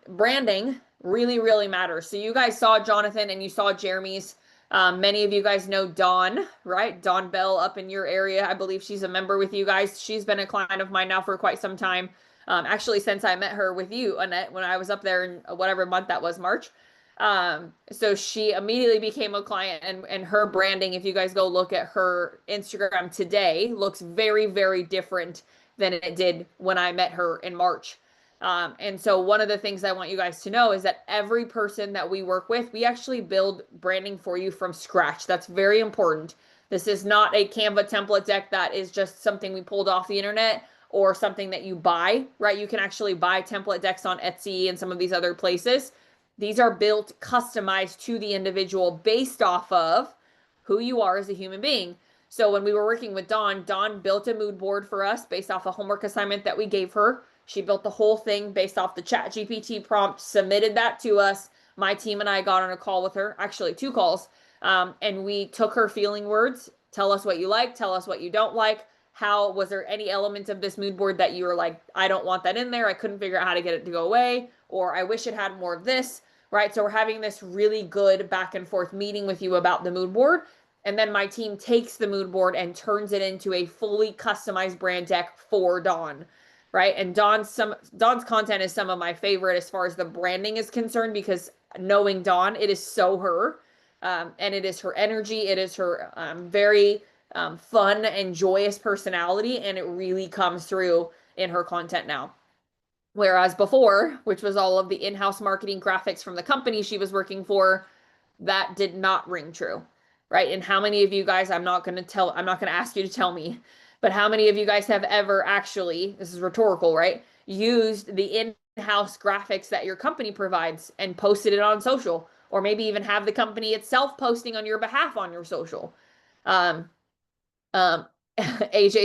branding really, really matters. So you guys saw Jonathan and you saw Jeremy's. Many of you guys know Dawn, right? Dawn Bell up in your area. I believe she's a member with you guys. She's been a client of mine now for quite some time. Actually, since I met her with you, Annette, when I was up there in whatever month that was, March. So she immediately became a client, and her branding, if you guys go look at her Instagram today, looks very, very different than it did when I met her in March. And so one of the things I want you guys to know is that every person that we work with, we actually build branding for you from scratch. That's very important. This is not a Canva template deck that is just something we pulled off the internet or something that you buy, right? You can actually buy template decks on Etsy and some of these other places. These are built, customized to the individual based off of who you are as a human being. So when we were working with Dawn, Dawn built a mood board for us based off a homework assignment that we gave her. She built the whole thing based off the ChatGPT prompt, submitted that to us. My team and I got on a call with her, actually 2 calls, and we took her feeling words. Tell us what you like, tell us what you don't like. How was there any element of this mood board that you were like, I don't want that in there. I couldn't figure out how to get it to go away, or I wish it had more of this, right? So we're having this really good back and forth meeting with you about the mood board. And then my team takes the mood board and turns it into a fully customized brand deck for Dawn, right? And Dawn's content is some of my favorite as far as the branding is concerned, because knowing Dawn, it is so her, and it is her energy. It is her very fun and joyous personality, and it really comes through in her content now. Whereas before, which was all of the in-house marketing graphics from the company she was working for, that did not ring true, right? And how many of you guys, I'm not going to ask you to tell me, but how many of you guys have ever actually, this is rhetorical, right? Used the in-house graphics that your company provides and posted it on social, or maybe even have the company itself posting on your behalf on your social. AJ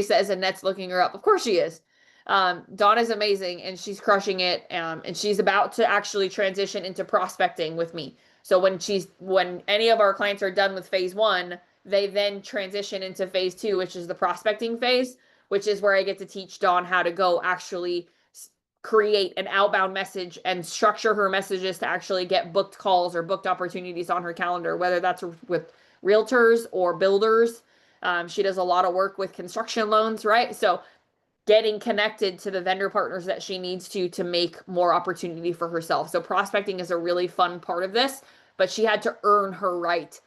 says Annette's looking her up. Of course she is. Dawn is amazing and she's crushing it. And she's about to actually transition into prospecting with me. So when any of our clients are done with phase one, they then transition into phase two, which is the prospecting phase, which is where I get to teach Dawn how to go actually create an outbound message and structure her messages to actually get booked calls or booked opportunities on her calendar, whether that's with realtors or builders. She does a lot of work with construction loans, right? So getting connected to the vendor partners that she needs to make more opportunity for herself. So prospecting is a really fun part of this, but she had to earn her right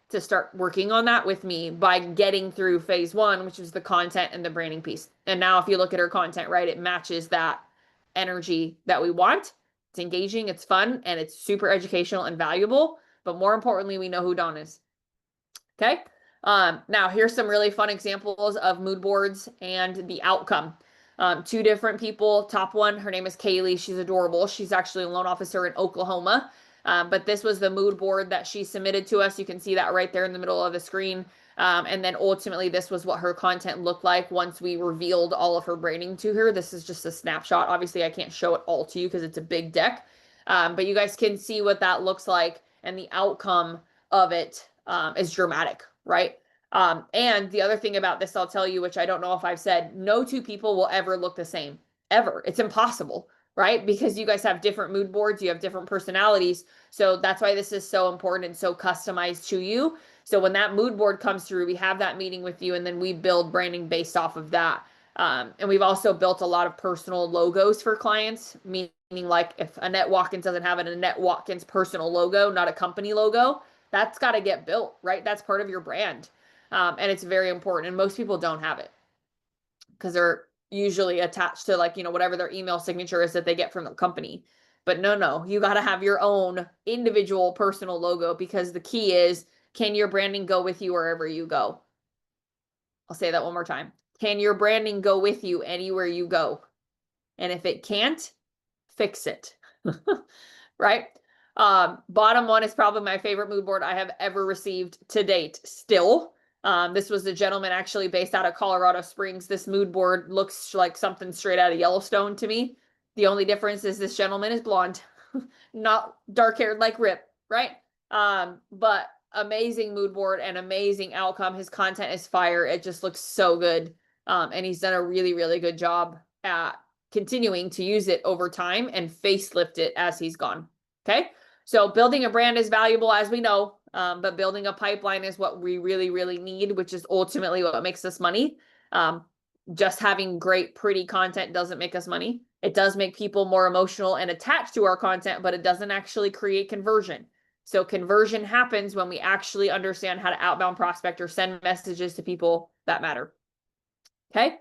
to start working on that with me by getting through phase one, which is the content and the branding piece. And now if you look at her content, right, it matches that energy that we want. It's engaging, it's fun, and it's super educational and valuable. But more importantly, we know who Dawn is. Okay. Now here's some really fun examples of mood boards and the outcome. Two different people. Top one, her name is Kaylee. She's adorable. She's actually a loan officer in Oklahoma. But this was the mood board that she submitted to us. You can see that right there in the middle of the screen. And then ultimately, this was what her content looked like once we revealed all of her branding to her. This is just a snapshot. Obviously, I can't show it all to you because it's a big deck. But you guys can see what that looks like, and the outcome of it is dramatic, right? And the other thing about this, I'll tell you, which I don't know if I've said, no two people will ever look the same, ever. It's impossible, right? Because you guys have different mood boards, you have different personalities. So that's why this is so important and so customized to you. So when that mood board comes through, we have that meeting with you, and then we build branding based off of that. And we've also built a lot of personal logos for clients, meaning like if Annette Watkins doesn't have an Annette Watkins personal logo, not a company logo, that's got to get built, right? That's part of your brand. And it's very important. And most people don't have it because they're usually attached to like, whatever their email signature is that they get from the company. But no, you got to have your own individual personal logo, because the key is, can your branding go with you wherever you go? I'll say that one more time. Can your branding go with you anywhere you go? And if it can't, fix it. Right? Bottom one is probably my favorite mood board I have ever received to date still. This was a gentleman actually based out of Colorado Springs. This mood board looks like something straight out of Yellowstone to me. The only difference is this gentleman is blonde, not dark haired like Rip, right? But amazing mood board and amazing outcome. His content is fire. It just looks so good. And he's done a really, really good job at continuing to use it over time and facelift it as he's gone. Okay. So building a brand is valuable, as we know, but building a pipeline is what we really, really need, which is ultimately what makes us money. Just having great, pretty content doesn't make us money. It does make people more emotional and attached to our content, but it doesn't actually create conversion. So conversion happens when we actually understand how to outbound prospect or send messages to people that matter. Okay.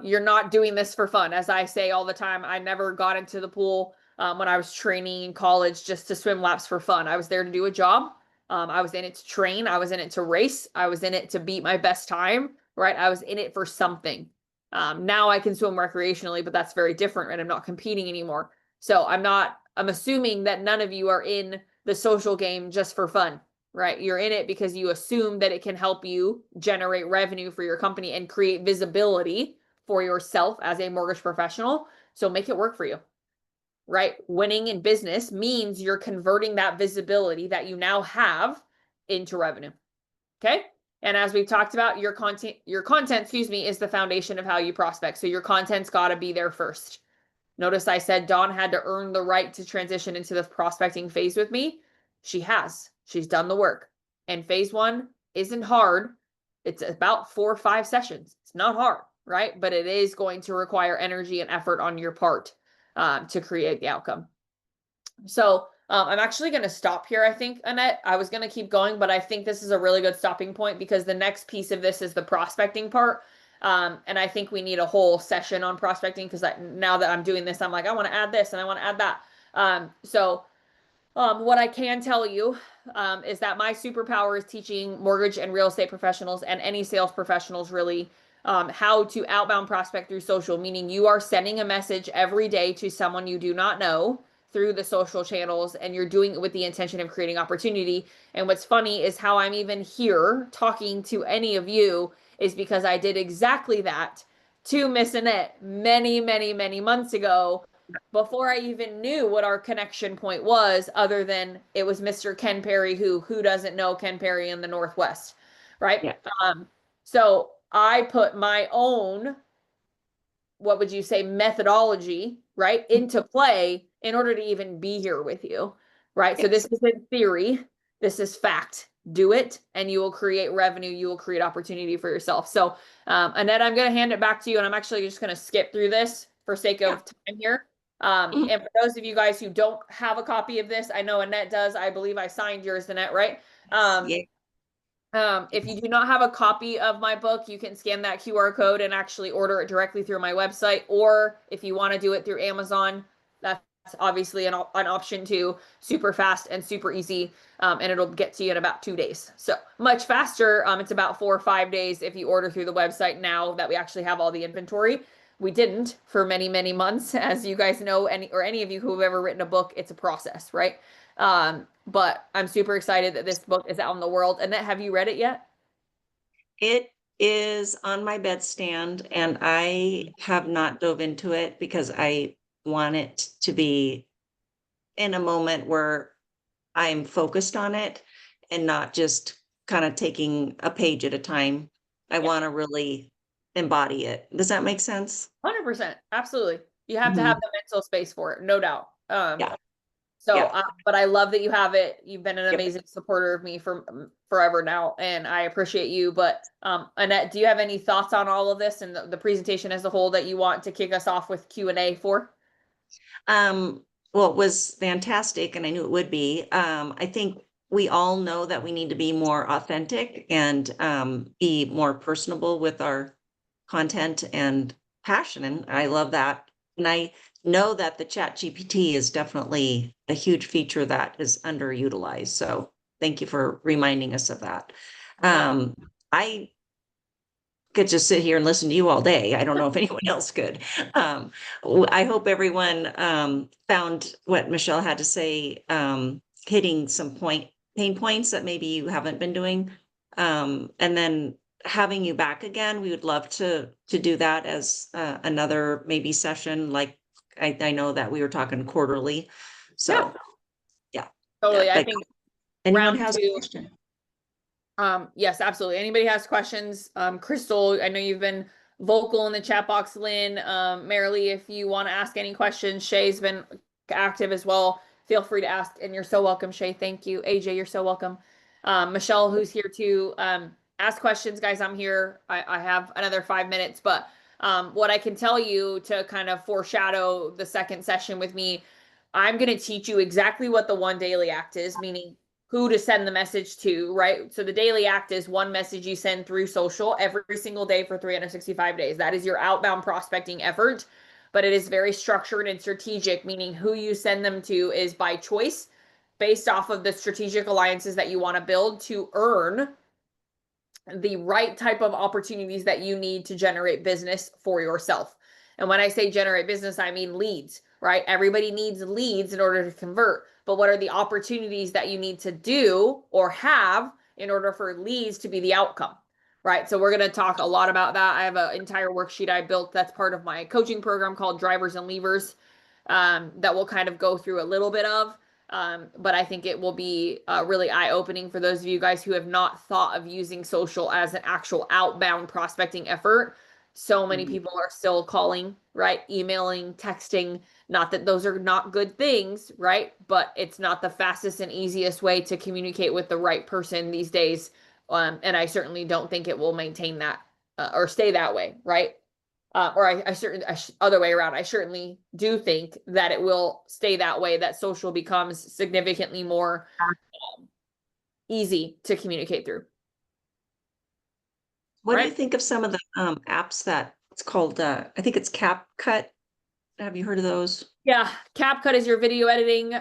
You're not doing this for fun. As I say all the time, I never got into the pool when I was training in college just to swim laps for fun. I was there to do a job. I was in it to train. I was in it to race. I was in it to beat my best time, right? I was in it for something. Now I can swim recreationally, but that's very different, right? I'm not competing anymore. So I'm assuming that none of you are in the social game just for fun, right? You're in it because you assume that it can help you generate revenue for your company and create visibility for yourself as a mortgage professional. So make it work for you, right? Winning in business means you're converting that visibility that you now have into revenue. Okay. And as we've talked about, your content, is the foundation of how you prospect. So your content's got to be there first. Notice I said Dawn had to earn the right to transition into the prospecting phase with me. She has. She's done the work. And phase one isn't hard. It's about 4 or 5 sessions. It's not hard, right? But it is going to require energy and effort on your part to create the outcome. So I'm actually going to stop here, I think, Annette. I was going to keep going, but I think this is a really good stopping point because the next piece of this is the prospecting part. And I think we need a whole session on prospecting because now that I'm doing this, I'm like, I want to add this and I want to add that. What I can tell you is that my superpower is teaching mortgage and real estate professionals and any sales professionals really how to outbound prospect through social, meaning you are sending a message every day to someone you do not know through the social channels, and you're doing it with the intention of creating opportunity. And what's funny is how I'm even here talking to any of you is because I did exactly that to Miss Annette many, many, many months ago before I even knew what our connection point was, other than it was Mr. Ken Perry, who doesn't know Ken Perry in the Northwest, right? Yeah. So I put my own, what would you say, methodology, right, into play in order to even be here with you, right? So this Yes. isn't theory, this is fact. Do it and you will create revenue, you will create opportunity for yourself. So Annette, I'm going to hand it back to you, and I'm actually just going to skip through this for sake Yeah. of time here. Mhm. And for those of you guys who don't have a copy of this, I know Annette does. I believe I signed yours, Annette, right? Um, Yeah. if you do not have a copy of my book, you can scan that QR code and actually order it directly through my website. Or if you want to do it through Amazon, that's obviously an option too. Super fast and super easy. And it'll get to you in about 2 days. So much faster. It's about 4 or 5 days if you order through the website now that we actually have all the inventory. We didn't for many, many months. As you guys know, any of you who have ever written a book, it's a process, right? But I'm super excited that this book is out in the world. Annette, have you read it yet? It is on my bedstand, and I have not dove into it because I want it to be in a moment where I'm focused on it and not just kind of taking a page at a time. I Yeah, want to really embody it. Does that make sense? 100%. Absolutely. You have to have Mhm. the mental space for it, no doubt. Yeah. So, Yeah. but I love that you have it. You've been an Yep. amazing supporter of me for forever now, and I appreciate you. But Annette, do you have any thoughts on all of this and the presentation as a whole that you want to kick us off with Q&A for? Um, well, it was fantastic, and I knew it would be. I think we all know that we need to be more authentic and be more personable with our content and passion. And I love that. And I know that the Chat GPT is definitely a huge feature that is underutilized. So thank you for reminding us of that. No. I could just sit here and listen to you all day. I don't know if anyone else could. Um, I hope everyone found what Michelle had to say, hitting some pain points that maybe you haven't been doing. And then having you back again, we would love to do that as another maybe session. Like I know that we were talking quarterly. Yeah, So yeah, totally. I like think anyone round has a two. question. Yes, absolutely. Anybody has questions? Crystal, I know you've been vocal in the chat box. Lynn, Marilee, if you want to ask any questions, Shay's been active as well. Feel free to ask, and you're so welcome, Shay. Thank you. AJ, you're so welcome. Michelle, who's here to ask questions, guys. I'm here. I have another 5 minutes, but what I can tell you to kind of foreshadow the second session with me, I'm going to teach you exactly what the one daily act is, meaning who to send the message to, right? So the daily act is one message you send through social every single day for 365 days. That is your outbound prospecting effort, but it is very structured and strategic, meaning who you send them to is by choice based off of the strategic alliances that you want to build to earn the right type of opportunities that you need to generate business for yourself. And when I say generate business, I mean leads, right? Everybody needs leads in order to convert. But what are the opportunities that you need to do or have in order for leads to be the outcome, right? So we're going to talk a lot about that. I have an entire worksheet I built that's part of my coaching program called Drivers and Levers, that we'll kind of go through a little bit of. But I think it will be really eye-opening for those of you guys who have not thought of using social as an actual outbound prospecting effort. So many Mhm. people are still calling, right? Emailing, texting. Not that those are not good things, right? But it's not the fastest and easiest way to communicate with the right person these days. And I certainly don't think it will maintain that or stay that way, right? Or I certainly other way around. I certainly do think that it will stay that way. That social becomes significantly more easy to communicate through. What do you Right? think of some of the apps that it's called? I think it's CapCut. Have you heard of those? Yeah, CapCut is your video editing.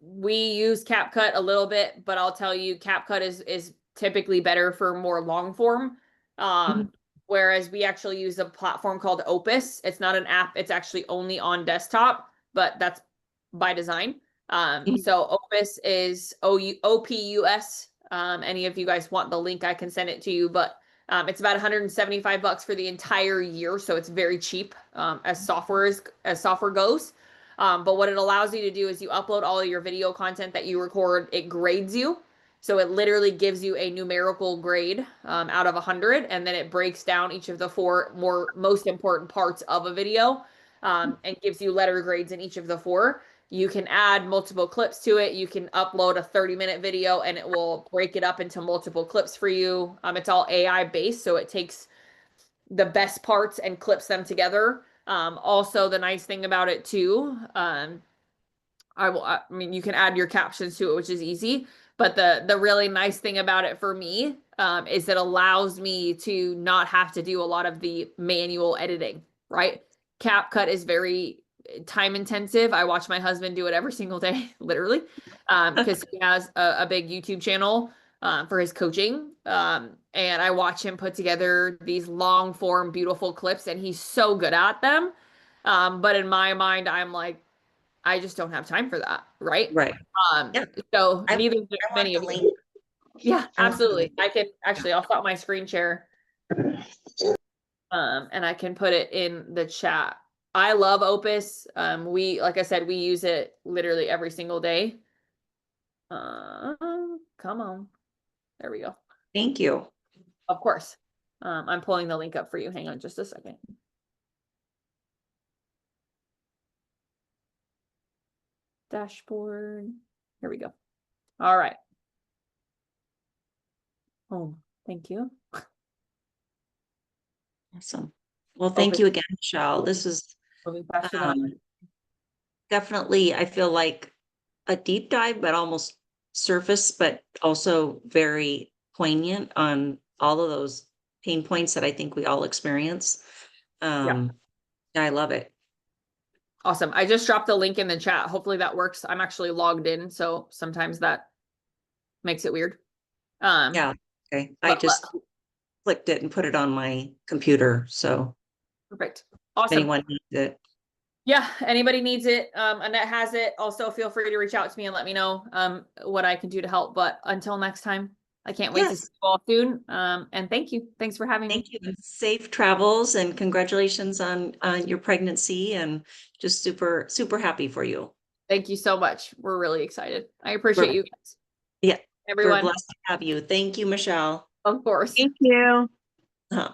We use CapCut a little bit, but I'll tell you, CapCut is typically better for more long form. Mhm. Whereas we actually use a platform called Opus. It's not an app, it's actually only on desktop, but that's by design. Mhm. So Opus is OPUS. Any of you guys want the link, I can send it to you, but it's about 175 bucks for the entire year, so it's very cheap as software goes. But what it allows you to do is you upload all of your video content that you record, it grades you. So it literally gives you a numerical grade out of 100, and then it breaks down each of the four most important parts of a video and gives you letter grades in each of the four. You can add multiple clips to it. You can upload a 30-minute video and it will break it up into multiple clips for you. It's all AI based, so it takes the best parts and clips them together. Also, the nice thing about it too, I mean, you can add your captions to it, which is easy. But the really nice thing about it for me is it allows me to not have to do a lot of the manual editing, right? CapCut is very time intensive. I watch my husband do it every single day, literally, because he has a big YouTube channel for his coaching. And I watch him put together these long form, beautiful clips, and he's so good at them. But in my mind, I'm like, I just don't have time for that, right? Right. Um, Yeah. so I neither do want many the of you. link. Yeah, I want the absolutely. link. I can actually, I'll stop my screen share, and I can put it in the chat. I love Opus. Like I said, we use it literally every single day. Come on. There we go. Thank you. Of course. I'm pulling the link up for you. Hang on just a second. Dashboard. Here we go. All right. Oh, thank you. Awesome. Well, thank Opus you again, Michelle. This is moving faster than um, definitely, I feel like a deep dive, but almost surface, but also very poignant on all of those pain points that I think we all experience. Yeah. I love it. Awesome. I just dropped the link in the chat. Hopefully that works. I'm actually logged in, so sometimes that makes it weird. Yeah. Okay. I just clicked it and put it on my computer. So Perfect. if Awesome. anyone needs it. Yeah, anybody needs it, Annette has it. Also, feel free to reach out to me and let me know what I can do to help. But until next time, I can't wait to see Yes. you all soon. And thank you. Thanks for having Thank me. you. And safe travels and congratulations on your pregnancy and just super, super happy for you. Thank you so much. We're really excited. I appreciate We're, you guys. yeah, we're Everyone, blessed to have you. Thank you, Michelle. of course. Thank you. Uh-huh.